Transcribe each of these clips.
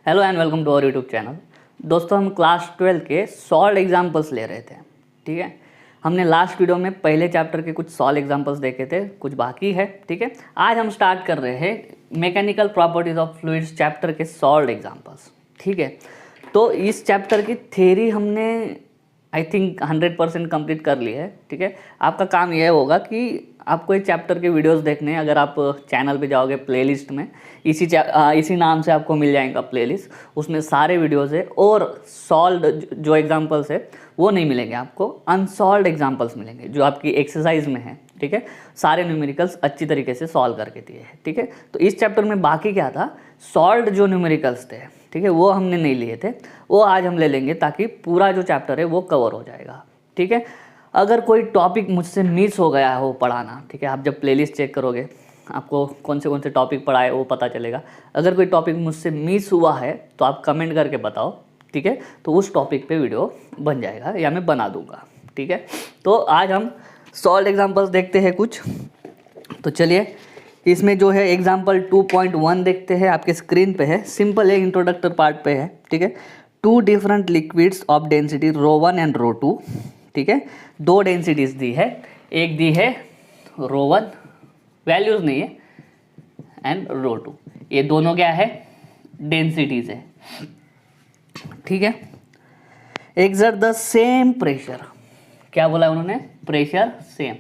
Hello and welcome to our YouTube channel. दोस्तों, हम class 12 के सॉल्व एग्जाम्पल्स ले रहे थे। ठीक है, हमने लास्ट वीडियो में पहले चैप्टर के कुछ सॉल्व एग्जाम्पल्स देखे थे, कुछ बाकी है। ठीक है, आज हम स्टार्ट कर रहे हैं mechanical properties of fluids chapter के सॉल्व एग्जाम्पल्स। ठीक है, तो इस चैप्टर की थ्योरी हमने आई थिंक 100% कंप्लीट कर ली है। ठीक है, आपका काम यह होगा कि आपको इस चैप्टर के वीडियोस देखने हैं। अगर आप चैनल पे जाओगे प्लेलिस्ट में इसी नाम से आपको मिल जाएगा प्लेलिस्ट, उसमें सारे वीडियोस है। और सॉल्व जो एग्जांपल्स है वो नहीं मिलेंगे आपको, अनसॉल्व एग्जांपल्स मिलेंगे जो आपकी एक्सरसाइज में है। ठीक है, सारे न्यूमेरिकल्स अच्छी तरीके से सॉल्व करके दिए हैं। ठीक है, तो इस चैप्टर में बाकी क्या था, सॉल्व जो न्यूमेरिकल्स थे, ठीक है, वो हमने नहीं लिए थे, वो आज हम ले लेंगे ताकि पूरा जो चैप्टर है वो कवर हो जाएगा। ठीक है, अगर कोई टॉपिक मुझसे मिस हो गया हो पढ़ाना, ठीक है, आप जब प्लेलिस्ट चेक करोगे आपको कौन से टॉपिक पढ़ाए वो पता चलेगा। अगर कोई टॉपिक मुझसे मिस हुआ है तो आप कमेंट करके बताओ। ठीक है, तो उस टॉपिक पे वीडियो बन जाएगा या मैं बना दूंगा। ठीक है, तो आज हम सॉल्व एग्जांपल्स देखते हैं कुछ। तो चलिए, इसमें जो है एग्जांपल 2.1 देखते हैं, आपके स्क्रीन पे है। सिंपल है, इंट्रोडक्टर पार्ट पे है। ठीक है, 2 different liquids of density ρ1 and ρ2। ठीक है, 2 डेंसिटीज दी है, एक दी है ρ1, वैल्यूज नहीं है, एंड ρ2। ये दोनों क्या है, डेंसिटीज है। ठीक है, एक्सर्ट द सेम प्रेशर, क्या बोला उन्होंने, pressure same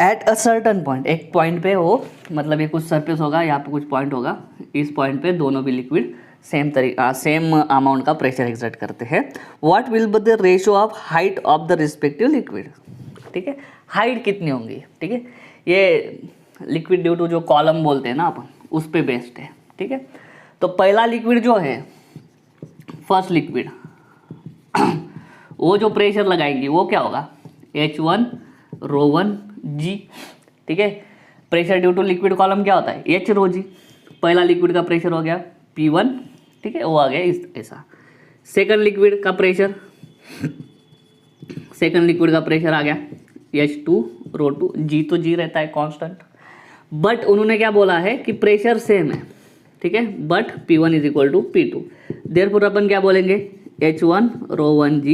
at a certain point. एक पॉइंट पे हो, मतलब ये कुछ सरफेस होगा, यहाँ पे कुछ पॉइंट होगा, इस पॉइंट पे दोनों भी लिक्विड सेम अमाउंट का प्रेशर एक्सर्ट करते हैं। What will be the ratio of height of the respective liquid. ठीक है, हाइट कितनी होंगी। ठीक है, ये लिक्विड ड्यू टू जो कॉलम बोलते हैं ना अपन, उस पे बेस्ड है। ठीक है, तो पहला लिक्विड जो है, फर्स्ट लिक्विड, वो जो प्रेशर लगाएंगी वो क्या होगा, H1 ρ1 G। ठीक है, pressure due to liquid column क्या होता है, H ρ G। पहला लिक्विड का प्रेशर हो गया P1। ठीक है, वो आ गया ऐसा। सेकंड लिक्विड का प्रेशर आ गया H2 ρ2 G। तो G रहता है कांस्टेंट, बट उन्होंने क्या बोला है कि प्रेशर सेम है। ठीक है, but P1 is equal to P2। Therefore अपन क्या बोलेंगे, H1 ρ1 G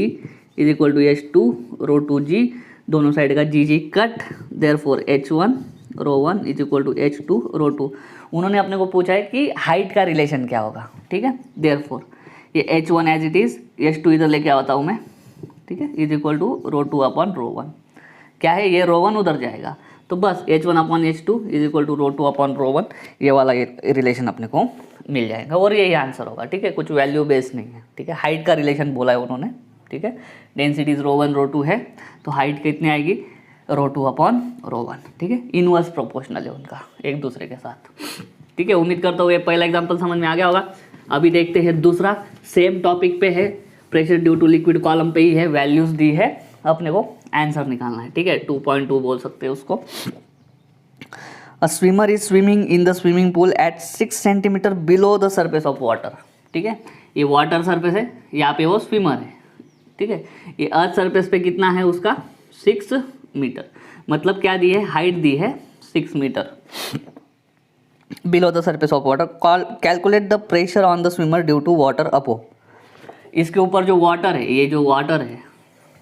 is equal to H2 ρ2 G। दोनों साइड का G cut, therefore H1 ρ1 is equal to H2 ρ2। उन्होंने अपने को पूछा है कि हाइट का रिलेशन क्या होगा। ठीक है, देयरफॉर ये H1 as it is, H2 इधर लेके आता हूँ मैं। ठीक है, इज इक्वल टू ρ2 अपॉन ρ1। क्या है, ये ρ1 उधर जाएगा, तो बस H1 upon H2 is equal to ρ2 upon ρ1, ये वाला रिलेशन अपने को मिल जाएगा और यही आंसर होगा। ठीक है, कुछ वैल्यू बेस्ड नहीं है। ठीक है, हाइट का रिलेशन बोला है उन्होंने। ठीक है, डेंसिटीज ρ1 ρ2 है, तो हाइट कितनी आएगी, ρ2 अपॉन ρ1। ठीक है, इनवर्स प्रोपोर्शनल है उनका एक दूसरे के साथ। ठीक है, उम्मीद करता हूँ ये पहला एग्जांपल समझ में आ गया होगा। अभी देखते हैं दूसरा, सेम टॉपिक पे है, pressure due to liquid column पे ही है, वैल्यूज दी है, अपने को आंसर निकालना है। ठीक है, 2.2 बोल सकते हैं उसको। A swimmer is swimming in the swimming pool at 6 centimetre below the surface of water. ठीक है, ये वाटर सरफेस है, यहाँ पे वो स्विमर है। ठीक है, ये अर्थ सरफेस पे कितना है उसका, 6 मीटर। मतलब क्या दी है, हाइट दी है 6 metre below the surface of water. Calculate the pressure on the swimmer due to water अपो। इसके ऊपर जो वाटर है, ये जो वाटर है,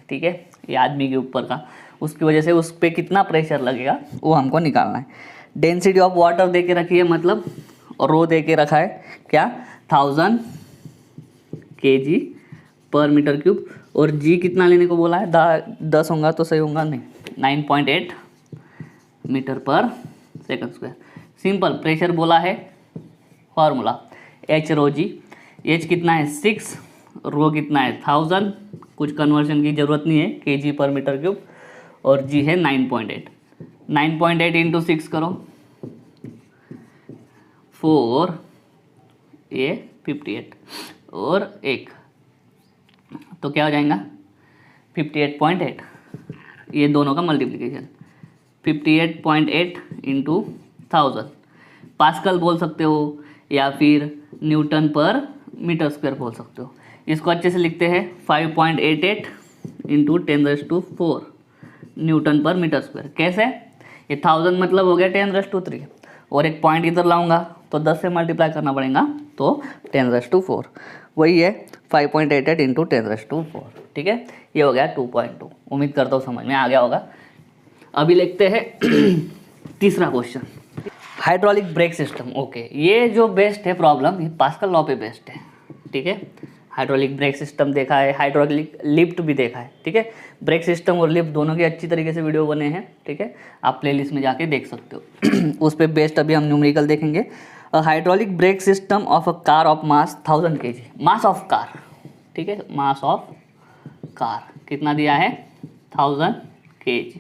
ठीक है, ये आदमी के ऊपर का, उसकी वजह से उस पर कितना प्रेशर लगेगा वो हमको निकालना है। डेंसिटी ऑफ वाटर दे के रखी है, मतलब रो दे के रखा है क्या, 1000 kg पर मीटर क्यूब। और जी कितना लेने को बोला है, 10 होगा तो सही होगा, नहीं, 9.8 मीटर पर सेकंड स्क्वायर। सिंपल प्रेशर बोला है, फॉर्मूला H ρ G। H कितना है 6, रो कितना है 1000, कुछ कन्वर्शन की जरूरत नहीं है, kg पर मीटर क्यूब, और G है 9.8 इंटू 6 करो, 4 ये 58 और 1, तो क्या हो जाएगा 58.8। ये दोनों का मल्टीप्लिकेशन 58.8 इंटू 1000, पास्कल बोल सकते हो या फिर न्यूटन पर मीटर स्क्वायर बोल सकते हो। इसको अच्छे से लिखते हैं 5.88 into 10⁻⁴ Newton per metre square. कैसे, ये 1000 मतलब हो गया 10⁻³ और एक पॉइंट इधर लाऊंगा तो 10 से मल्टीप्लाई करना पड़ेगा, तो 10⁻⁴ वही है 5.88 इंटू 10⁻⁴। ठीक है, ये हो गया 2.2। उम्मीद करता हूँ समझ में आ गया होगा। अभी लिखते हैं तीसरा question, hydraulic brake system. Okay, ये जो बेस्ड है प्रॉब्लम, ये पास्कल लॉ पे बेस्ड है। ठीक है, हाइड्रोलिक ब्रेक सिस्टम देखा है, हाइड्रोलिक लिफ्ट भी देखा है। ठीक है, ब्रेक सिस्टम और लिफ्ट दोनों के अच्छी तरीके से वीडियो बने हैं। ठीक है, आप प्लेलिस्ट में जाके देख सकते हो। उस पर बेस्ड अभी हम न्यूमेरिकल देखेंगे। Hydraulic brake system of a car of mass 1000 kg, mass of car. ठीक है, मास ऑफ कार कितना दिया है 1000 kg,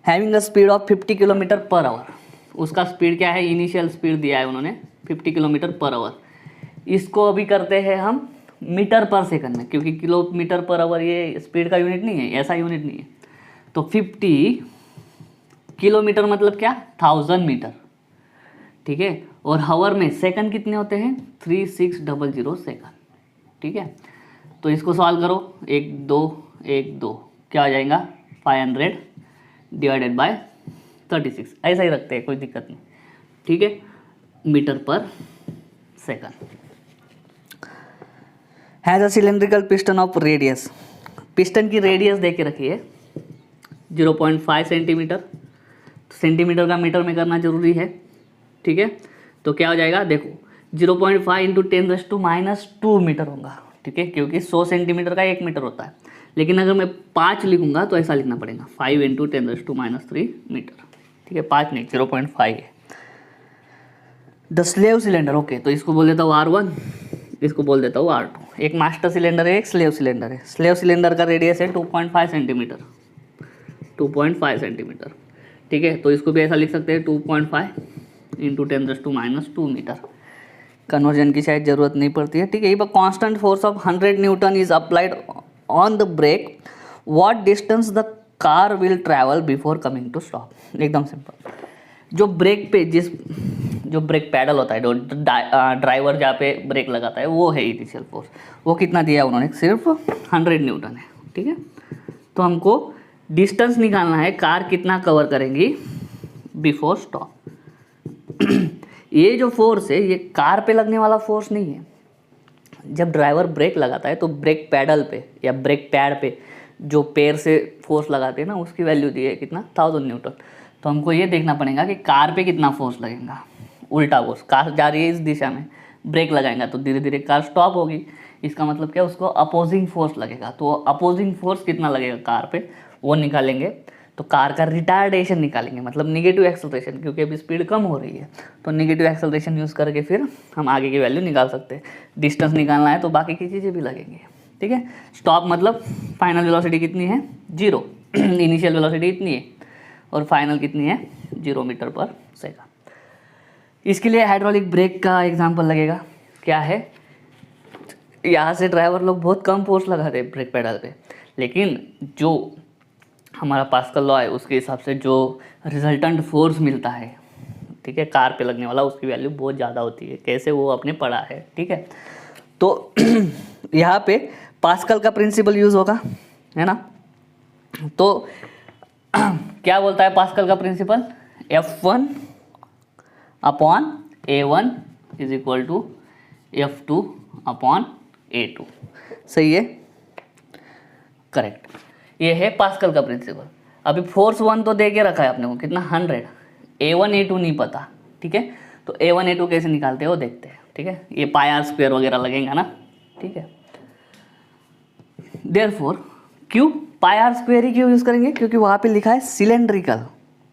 having a speed of 50 kilometre per hour. उसका स्पीड क्या है, इनिशियल स्पीड दिया है उन्होंने 50 किलोमीटर पर आवर। इसको अभी करते हैं हम मीटर पर सेकंड में, क्योंकि किलोमीटर पर आवर ये स्पीड का यूनिट नहीं है, ऐसा यूनिट नहीं है। तो 50 किलोमीटर मतलब क्या, 1000 मीटर। ठीक है, और हावर में सेकंड कितने होते हैं, 3600 सेकंड। ठीक है, तो इसको सॉल्व करो, 1 2 1 2 क्या हो जाएगा 500 डिवाइडेड बाय 36, ऐसा ही रखते हैं, कोई दिक्कत नहीं। ठीक है, मीटर पर second. Has a cylindrical piston of radius, piston की रेडियस दे के रखी है 0.5 सेंटीमीटर। सेंटीमीटर का मीटर में करना जरूरी है। ठीक है, तो क्या हो जाएगा, देखो 0.5 इंटू 10⁻² मीटर होगा। ठीक है, क्योंकि 100 सेंटीमीटर का 1 मीटर होता है। लेकिन अगर मैं 5 लिखूंगा तो ऐसा लिखना पड़ेगा 5 इंटू 10⁻³ मीटर। ठीक है, 5 नहीं 0.5 है। द स्लेव सिलेंडर, ओके, तो इसको बोल देता हूँ R1, इसको बोल देता हूँ R2। एक मास्टर सिलेंडर है, एक स्लेव सिलेंडर है। स्लेव सिलेंडर का रेडियस है 2.5 सेंटीमीटर, 2.5 सेंटीमीटर। ठीक है, तो इसको भी ऐसा लिख सकते हैं 2.5 इंटू 10⁻² मीटर। कन्वर्जन की शायद ज़रूरत नहीं पड़ती है। ठीक है, constant force of 100 newton is applied on the brake, what distance the car will travel before coming to stop. एकदम सिंपल। जो ब्रेक पे जो ब्रेक पैडल होता है, जो ड्राइवर जहाँ पे ब्रेक लगाता है, वो है इनिशियल फोर्स। वो कितना दिया है उन्होंने, सिर्फ 100 न्यूटन है। ठीक है, तो हमको डिस्टेंस निकालना है, कार कितना कवर करेंगी बिफोर स्टॉप। ये जो फोर्स है, ये कार पे लगने वाला फोर्स नहीं है। जब ड्राइवर ब्रेक लगाता है तो ब्रेक पैडल पे या ब्रेक पैड पे जो पैर से फोर्स लगाते हैं ना, उसकी वैल्यू दी है कितना 1000 न्यूटन। तो हमको ये देखना पड़ेगा कि कार पे कितना फोर्स लगेगा। उल्टा फोर्स, कार जा रही है इस दिशा में, ब्रेक लगाएगा तो धीरे धीरे कार स्टॉप होगी। इसका मतलब क्या, उसको अपोजिंग फोर्स लगेगा। तो अपोजिंग फोर्स कितना लगेगा कार पे, वो निकालेंगे। तो कार का रिटार्डेशन निकालेंगे, मतलब निगेटिव एक्सेलरेशन, क्योंकि अभी स्पीड कम हो रही है। तो निगेटिव एक्सेलरेशन यूज़ करके फिर हम आगे की वैल्यू निकाल सकते हैं। डिस्टेंस निकालना है तो बाकी की चीज़ें भी लगेंगी। ठीक है, स्टॉप मतलब फाइनल वेलोसिटी कितनी है 0, इनिशियल वेलोसिटी इतनी है और फाइनल कितनी है 0 मीटर पर सेकंड। इसके लिए हाइड्रोलिक ब्रेक का एग्जांपल लगेगा। क्या है, यहाँ से ड्राइवर लोग बहुत कम फोर्स लगाते हैं ब्रेक पेडल पे, लेकिन जो हमारा पास्कल लॉ है उसके हिसाब से जो रिजल्टेंट फोर्स मिलता है, ठीक है, कार पे लगने वाला, उसकी वैल्यू बहुत ज़्यादा होती है। कैसे, वो आपने पढ़ा है। ठीक है, तो यहाँ पे पास्कल का प्रिंसिपल यूज़ होगा, है ना। तो क्या बोलता है पास्कल का principle, F1 upon A1 is equal to F2 upon A2। सही है, करेक्ट। ये है पास्कल का प्रिंसिपल। अभी फोर्स 1 तो दे के रखा है अपने को, कितना 100, A1 A2 नहीं पता। ठीक है, तो A1 A2 कैसे निकालते हो देखते हैं। ठीक है, ये πr² वगैरह लगेगा ना। ठीक है, देयरफॉर क्यों πr² ही क्यों यूज़ करेंगे, क्योंकि वहाँ पे लिखा है सिलेंड्रिकल।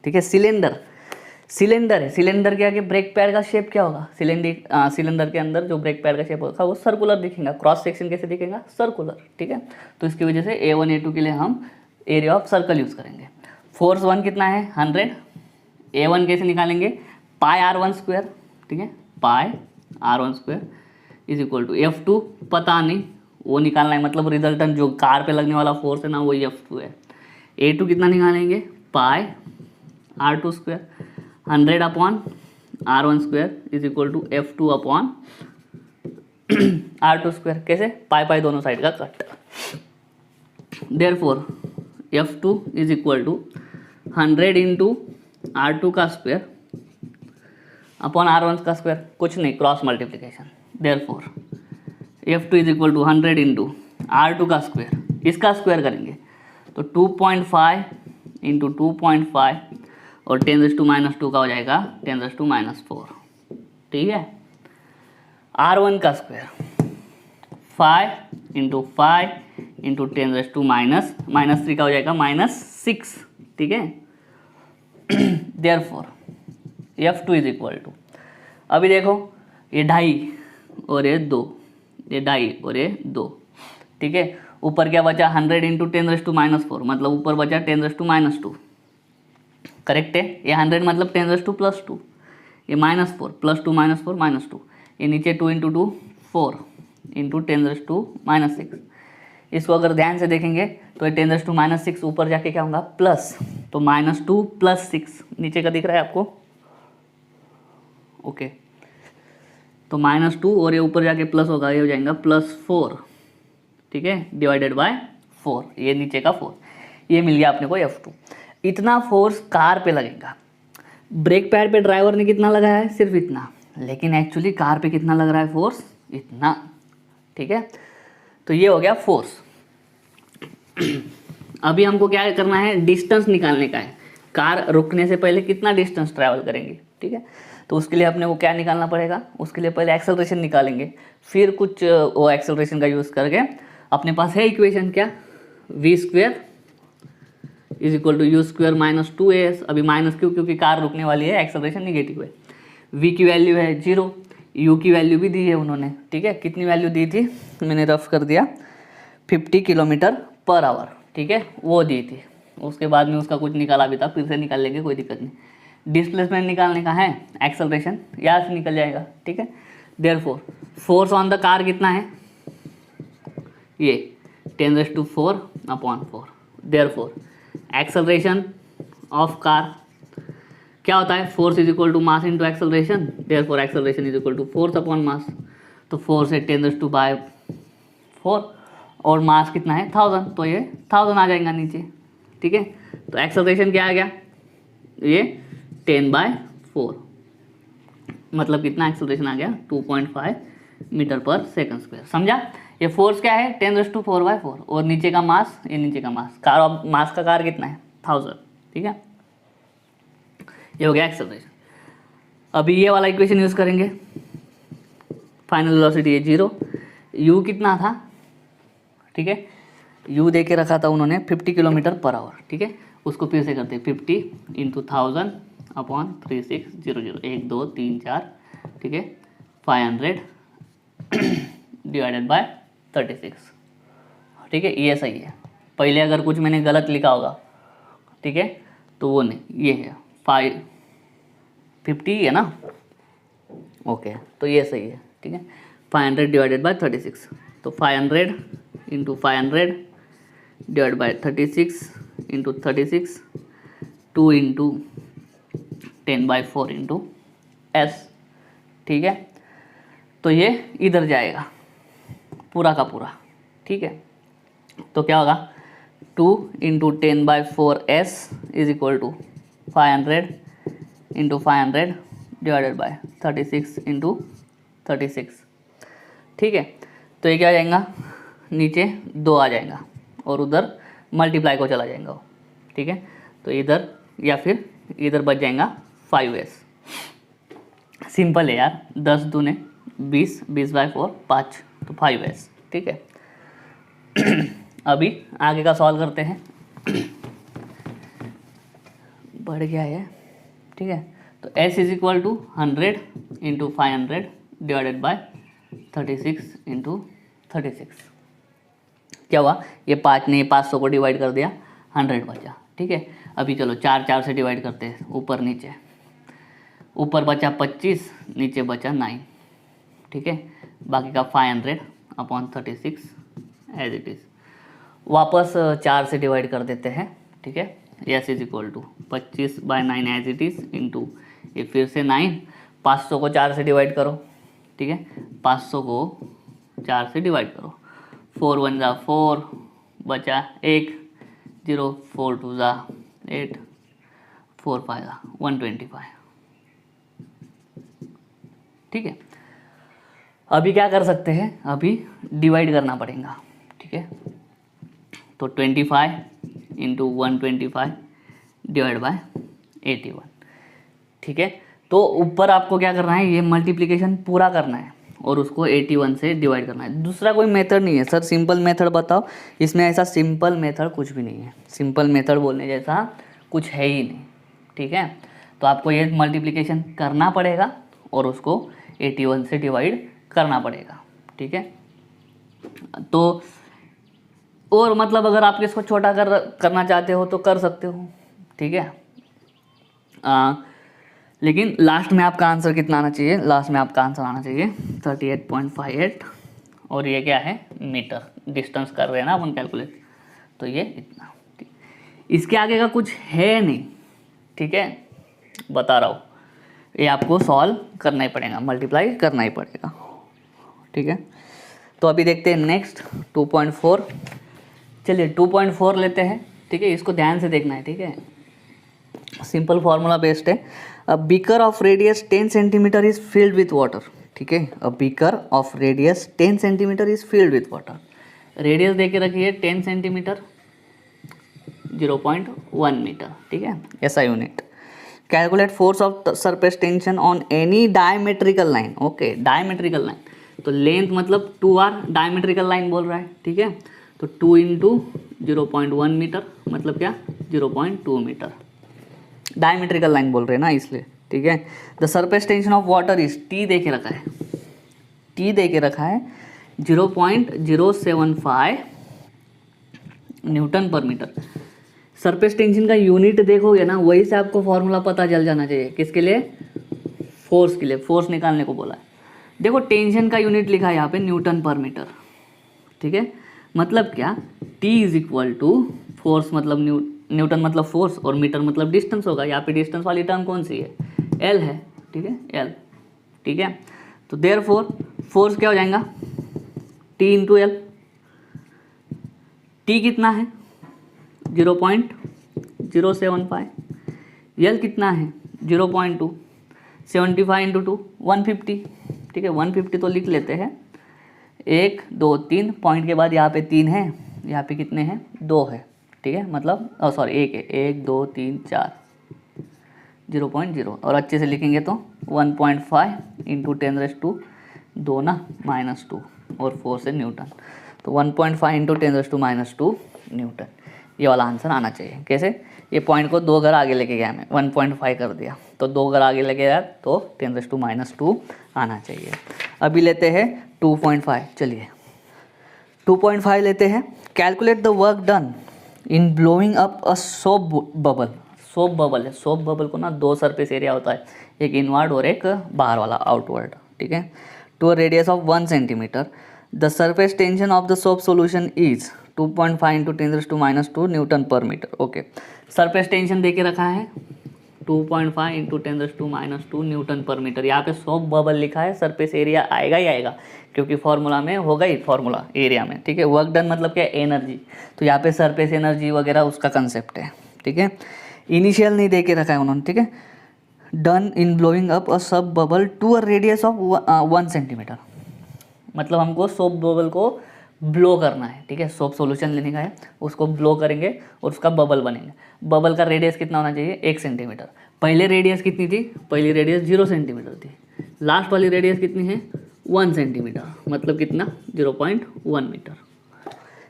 ठीक है, सिलेंडर है, सिलेंडर के आगे ब्रेक पैड का शेप क्या होगा, सिलेंडर के अंदर जो ब्रेक पैड का शेप होगा वो सर्कुलर दिखेगा। क्रॉस सेक्शन कैसे दिखेगा, सर्कुलर। ठीक है, तो इसकी वजह से A1 A2 के लिए हम एरिया ऑफ सर्कल यूज़ करेंगे। फोर्स 1 कितना है 100, A1 कैसे निकालेंगे πr1²। ठीक है, πr1² is equal to F2 पता नहीं, वो निकालना है, मतलब रिजल्टेंट जो कार पे लगने वाला फोर्स है ना, वो F2 है। A2 कितना निकालेंगे πr2², 100 upon r1² is equal to F2 upon r2²। कैसे, पाई दोनों साइड का cut. Therefore F2 is equal to 100 into R2 का स्क्वायर अपॉन R1 का स्क्वायर, कुछ नहीं, cross multiplication. Therefore F2 is equal to 100 into R2 का square, इसका square करेंगे तो 2.5 इंटू 2.5 और 10⁻² का हो जाएगा 10⁻⁴। ठीक है। R1 का स्क्वायर 5 इंटू 5 इंटू 10⁻³ का हो जाएगा -6। ठीक है। Therefore F2 is equal to, अभी देखो ये 2.5 और ये 2, ये 2.5 और ये 2। ठीक है। ऊपर क्या बचा 100 इंटू 10⁻⁴, मतलब ऊपर बचा 10⁻²। करेक्ट है। ये 100 मतलब 10⁻²+2, ये -4 +2 -4 -2, ये नीचे 2 इंटू 2 4 इंटू 10⁻⁻⁶। इसको अगर ध्यान से देखेंगे तो ये 10⁻⁻⁶ ऊपर जाके क्या होगा प्लस, तो -2 + 6 नीचे का दिख रहा है आपको। ओके, तो -2 और ये ऊपर जाके प्लस होगा, ये हो जाएगा +4। ठीक है, डिवाइडेड बाय 4, ये नीचे का 4, ये मिल गया अपने को F2। इतना फोर्स कार पे लगेगा। ब्रेक पैड पे ड्राइवर ने कितना लगाया है, सिर्फ इतना, लेकिन एक्चुअली कार पे कितना लग रहा है फोर्स, इतना। ठीक है, तो ये हो गया फोर्स। अभी हमको क्या करना है, डिस्टेंस निकालने का है। कार रुकने से पहले कितना डिस्टेंस ट्रैवल करेंगे। ठीक है, तो उसके लिए अपने को क्या निकालना पड़ेगा, उसके लिए पहले एक्सेलरेशन निकालेंगे, फिर कुछ वो एक्सेलरेशन का यूज़ करके अपने पास है इक्वेशन क्या, v² is equal to u² - 2as। अभी माइनस क्यों, क्योंकि कार रुकने वाली है, एक्सेलरेशन निगेटिव है। v की वैल्यू है 0, u की वैल्यू भी दी है उन्होंने। ठीक है, कितनी वैल्यू दी थी, मैंने रफ कर दिया, 50 km/h। ठीक है, वो दी थी। उसके बाद में उसका कुछ निकाला भी था, फिर से निकाल लेंगे, कोई दिक्कत नहीं। डिस्प्लेसमेंट निकालने का है, एक्सेलरेशन यहाँ से निकल जाएगा। ठीक है, therefore force on the car कितना है, ये 10⁻⁴/4। देयरफॉर एक्सेलरेशन ऑफ कार क्या होता है, force is equal to mass into acceleration. Therefore acceleration is equal to force upon mass. तो फोर्स है 10⁻⁴ और मास कितना है 1000, तो ये 1000 आ जाएगा नीचे। ठीक है, तो एक्सेलरेशन क्या आ गया, ये 10/4, मतलब कितना एक्सेलरेशन आ गया 2.5 मीटर/सेकंड²। समझा। ये फोर्स क्या है 10⁻⁴/4 और नीचे का मास, ये नीचे का मास, कार मास का कार कितना है 1000। ठीक है, ये हो गया एक्सेलरेशन। अभी ये वाला इक्वेशन यूज़ करेंगे, फाइनल वेलोसिटी है 0, u कितना था। ठीक है, u दे के रखा था उन्होंने 50 km/h। ठीक है, उसको फिर से करते हैं 50 इंटू 1000/3600, 1 2 3 4। ठीक है, 500 डिवाइडेड बाय 36। ठीक है, ये सही है। पहले अगर कुछ मैंने गलत लिखा होगा, ठीक है, तो वो नहीं, ये है 550 है ना। ओके, तो ये सही है। ठीक है, 500 डिवाइडेड बाय 36, तो 500 into 500 divide by 36 into 36, 2 into 10/4 into s। ठीक है, तो ये इधर जाएगा पूरा का पूरा। ठीक है, तो क्या होगा 2 into 10/4 s is equal to 500 into 500 divided by 36 into 36। ठीक है, तो ये क्या आ जाएगा, नीचे 2 आ जाएगा और उधर मल्टीप्लाई को चला जाएगा। ठीक है, तो इधर या फिर इधर बच जाएगा 5s। सिंपल है यार, 10 दूने 20, 20/4 5, तो 5s। ठीक है, अभी आगे का सॉल्व करते हैं। बढ़ गया है। ठीक है, तो s is equal to 100 into 500 divided by 36 into 36। क्या हुआ, ये 5 ने 500 को डिवाइड कर दिया, 100 बचा। ठीक है, अभी चलो 4 से डिवाइड करते हैं, ऊपर नीचे। ऊपर बचा 25, नीचे बचा 9। ठीक है, बाकी का 500/36 एज इट इज़। वापस 4 से डिवाइड कर देते हैं। ठीक है, S is equal to 25/9 as it is into ये फिर से 9। 500 को 4 से डिवाइड करो। ठीक है, 500 को 4 से डिवाइड करो, 4 1 जा 4, बचा 1, 0 4 2 जा 8, 4 पाएगा 125, ठीक है। अभी क्या कर सकते हैं, अभी डिवाइड करना पड़ेगा, ठीक है। तो 25 इंटू 125 डिवाइड बाय 81, ठीक है। तो ऊपर आपको क्या करना है, ये मल्टीप्लिकेशन पूरा करना है और उसको 81 से डिवाइड करना है। दूसरा कोई मेथड नहीं है सर, सिंपल मेथड बताओ। इसमें ऐसा सिंपल मेथड कुछ भी नहीं है, सिंपल मेथड बोलने जैसा कुछ है ही नहीं, ठीक है। तो आपको ये मल्टीप्लिकेशन करना पड़ेगा और उसको 81 से डिवाइड करना पड़ेगा, ठीक है। तो और मतलब अगर आप इसको छोटा करना चाहते हो तो कर सकते हो, ठीक है। लेकिन लास्ट में आपका आंसर कितना आना चाहिए, लास्ट में आपका आंसर आना चाहिए 38.58, और ये क्या है, मीटर, डिस्टेंस कर रहे हैं ना अपन कैलकुलेट, तो ये इतना, ठीक। इसके आगे का कुछ है नहीं, ठीक है, बता रहा हूँ। ये आपको सॉल्व करना ही पड़ेगा, मल्टीप्लाई करना ही पड़ेगा, ठीक है। तो अभी देखते हैं नेक्स्ट 2.4। चलिए 2.4 लेते हैं, ठीक है। इसको ध्यान से देखना है, ठीक है। सिंपल फार्मूला बेस्ड है। A beaker of radius 10 centimetre is filled with water, ठीक है। A beaker of radius 10 centimetre is filled with water. Radius दे के रखिए 10 सेंटीमीटर, 0.1 मीटर, ठीक है, ऐसा unit. Calculate force of surface tension on any diametrical line, okay, diametrical line, तो length मतलब 2r, डायमेट्रिकल लाइन बोल रहा है, ठीक है। तो 2 इंटू 0.1 मीटर मतलब क्या, 0.2 मीटर, डायमेट्रिकल लाइन बोल रहे हैं ना इसलिए, ठीक है। The surface tension of water is, T दे के रखा है, टी दे के रखा है 0.075 Newton per metre. Surface tension का यूनिट देखोगे ना, वही से आपको फॉर्मूला पता चल जाना चाहिए, किसके लिए, फोर्स के लिए, फोर्स निकालने को बोला है। देखो टेंशन का यूनिट लिखा है यहाँ पे न्यूटन पर मीटर, ठीक है। मतलब क्या, T is equal to force मतलब न्यूटन मतलब फोर्स और मीटर मतलब डिस्टेंस होगा। यहाँ पे डिस्टेंस वाली टर्म कौन सी है, L है, ठीक है, L, ठीक है। तो देयरफॉर फोर्स क्या हो जाएगा, T इंटू L। T कितना है 0.075, L कितना है 0.2, 75 इंटू 2 150, ठीक है। 150 तो लिख लेते हैं, 1 2 3 पॉइंट के बाद यहाँ पे 3 है, यहाँ पे कितने हैं, 2 है, ठीक है। मतलब सॉरी 1 है, 1 2 3 4, 0.0, और अच्छे से लिखेंगे तो 1.5 इंटू 10⁻² ना -2 और 4 से न्यूटन, तो 1.5 इंटू 10⁻² न्यूटन, ये वाला आंसर आना चाहिए। कैसे, ये पॉइंट को 2 घर आगे लेके गया मैं, 1.5 कर दिया, तो 2 घर आगे लेके गया तो 10⁻² आना चाहिए। अभी लेते हैं 2.5, चलिए 2.5 लेते हैं। Calculate the work done in blowing up a soap bubble. Soap bubble है, सोप बबल को ना 2 सरफेस एरिया होता है, एक इनवर्ड और एक बाहर वाला आउटवर्ड, ठीक है। To a radius of 1 centimetre, the surface tension of the soap solution is 2.5 इंटू 10⁻² newton per metre, okay. Surface tension दे के रखा है 2.5 इंटू 10⁻² न्यूटन पर मीटर। यहाँ पे सोप बबल लिखा है, सरफेस एरिया आएगा ही आएगा क्योंकि फॉर्मूला में होगा ही, फॉर्मूला एरिया में, ठीक है। वर्क डन मतलब क्या, एनर्जी, तो यहाँ पे सरफेस एनर्जी वगैरह उसका कंसेप्ट है, ठीक है। इनिशियल नहीं दे के रखा है उन्होंने, ठीक है। Done in blowing up a soap bubble to a radius of 1 centimetre, मतलब हमको सोप बबल को ब्लो करना है, ठीक है। सोप सॉल्यूशन लेने का है, उसको ब्लो करेंगे और उसका बबल बनेंगे। बबल का रेडियस कितना होना चाहिए, 1 सेंटीमीटर। पहले रेडियस कितनी थी, पहली रेडियस 0 सेंटीमीटर थी, लास्ट वाली रेडियस कितनी है 1 सेंटीमीटर, मतलब कितना 0.1 मीटर।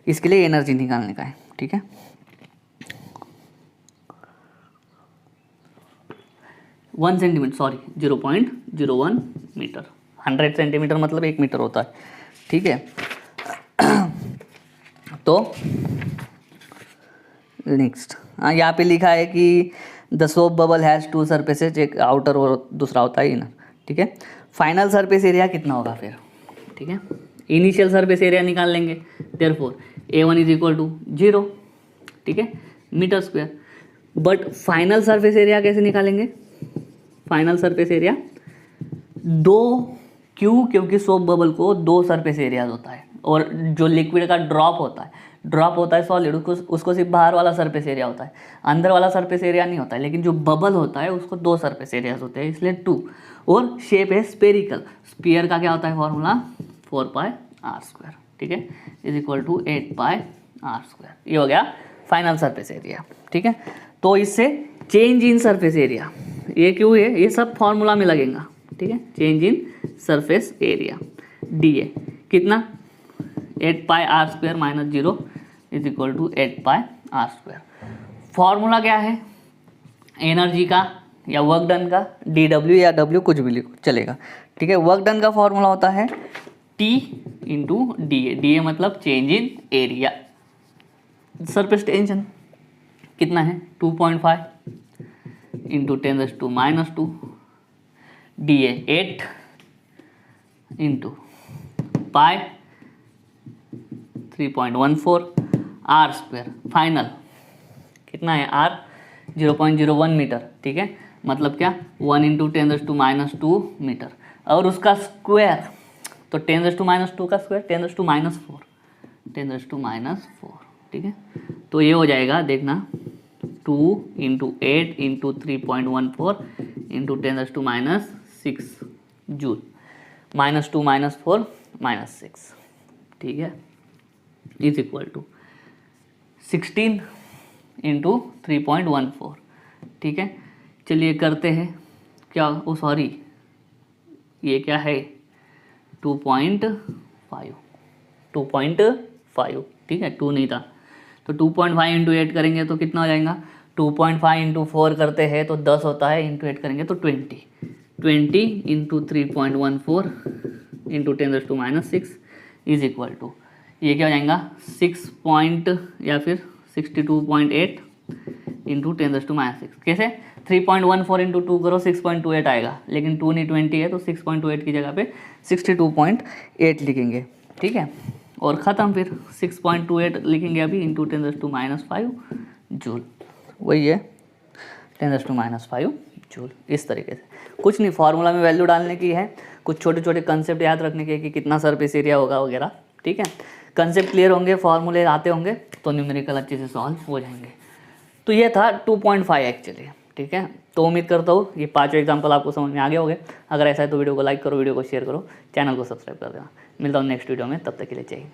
इसके लिए एनर्जी निकालने का है, ठीक है। One centimetre sorry 0.01 metre, 100 centimetre मतलब 1 मीटर होता है, ठीक है। तो नेक्स्ट यहाँ पे लिखा है कि the soap bubble has 2 surfaces, एक आउटर और दूसरा होता है इनर, ठीक है। फाइनल सरफेस एरिया कितना होगा फिर, ठीक है। इनिशियल सरफेस एरिया निकाल लेंगे, therefore A1 is equal to 0, ठीक है, metre square. But final surface area कैसे निकालेंगे, फाइनल सरफेस एरिया 2, क्यों, क्योंकि सोप बबल को 2 सरफेस एरियाज होता है, और जो लिक्विड का ड्रॉप होता है सॉलिड, उसको सिर्फ बाहर वाला सरफेस एरिया होता है, अंदर वाला सरफेस एरिया नहीं होता है। लेकिन जो बबल होता है उसको 2 सरफेस एरियाज होते हैं, इसलिए 2। और शेप है स्पेरिकल, स्पीयर का क्या होता है फॉर्मूला 4πr², ठीक है, इज इक्वल टू 8πr²। ये हो गया फाइनल सरफेस एरिया, ठीक है। तो इससे चेंज इन सरफेस एरिया, ये क्यों है, ये सब फॉर्मूला में लगेगा, ठीक है। Change in surface area dA कितना 8πr² - 0 is equal to 8πr²। Formula क्या है एनर्जी का या वर्क डन का, dW या W कुछ भी लिखो चलेगा, ठीक है। वर्क डन का फॉर्मूला होता है T इंटू DA, DA मतलब change in area. Surface tension कितना है 2.5 इंटू 10⁻², DA 8 into pi 3.14 r²। Final कितना है r 0.01 मीटर, ठीक है। मतलब क्या 1 इंटू 10⁻² मीटर, और उसका स्क्वायर तो 10⁻² का स्क्वायर 10⁻4, ठीक है। तो ये हो जाएगा देखना 2 इंटू 8 इंटू 3.14 इंटू 10⁻6 जूल, -2 -4 -6, ठीक है, इज इक्वल टू 16 इंटू 3.14, ठीक है। चलिए करते हैं क्या, ओ सॉरी ये क्या है 2.5, ठीक है, 2 नहीं था। तो 2.5 इंटू 8 करेंगे तो कितना हो जाएगा, 2.5 इंटू 4 करते हैं तो 10 होता है, इंटू 8 करेंगे तो 20 into 3.14 into 10⁻6 is equal to, ये क्या हो जाएगा 6 पॉइंट या फिर 62.8 इंटू 10⁻6। कैसे 3.14 इंटू 2 करो 6.28 आएगा, लेकिन 2 नहीं 20 है तो 6.28 की जगह पे 62.8 लिखेंगे, ठीक है। और ख़त्म, फिर 6.28 लिखेंगे अभी इंटू 10⁻5 जूल, वही है 10⁻5 जूल। इस तरीके से कुछ नहीं, फार्मूला में वैल्यू डालने की है, कुछ छोटे छोटे कंसेप्ट याद रखने के कि कितना सरफेस एरिया होगा वगैरह, ठीक है। कंसेप्ट क्लियर होंगे, फार्मूले आते होंगे तो न्यूमेरिकल अच्छे से सॉल्व हो जाएंगे। तो ये था 2.5 एक्चुअली, ठीक है। तो उम्मीद करता हूँ ये 5 एग्जाम्पल आपको समझ में आ गए होंगे। अगर ऐसा है तो वीडियो को लाइक करो, वीडियो को शेयर करो, चैनल को सब्सक्राइब कर देना। मिलता हूँ नेक्स्ट वीडियो में, तब तक के लिए चाहिए।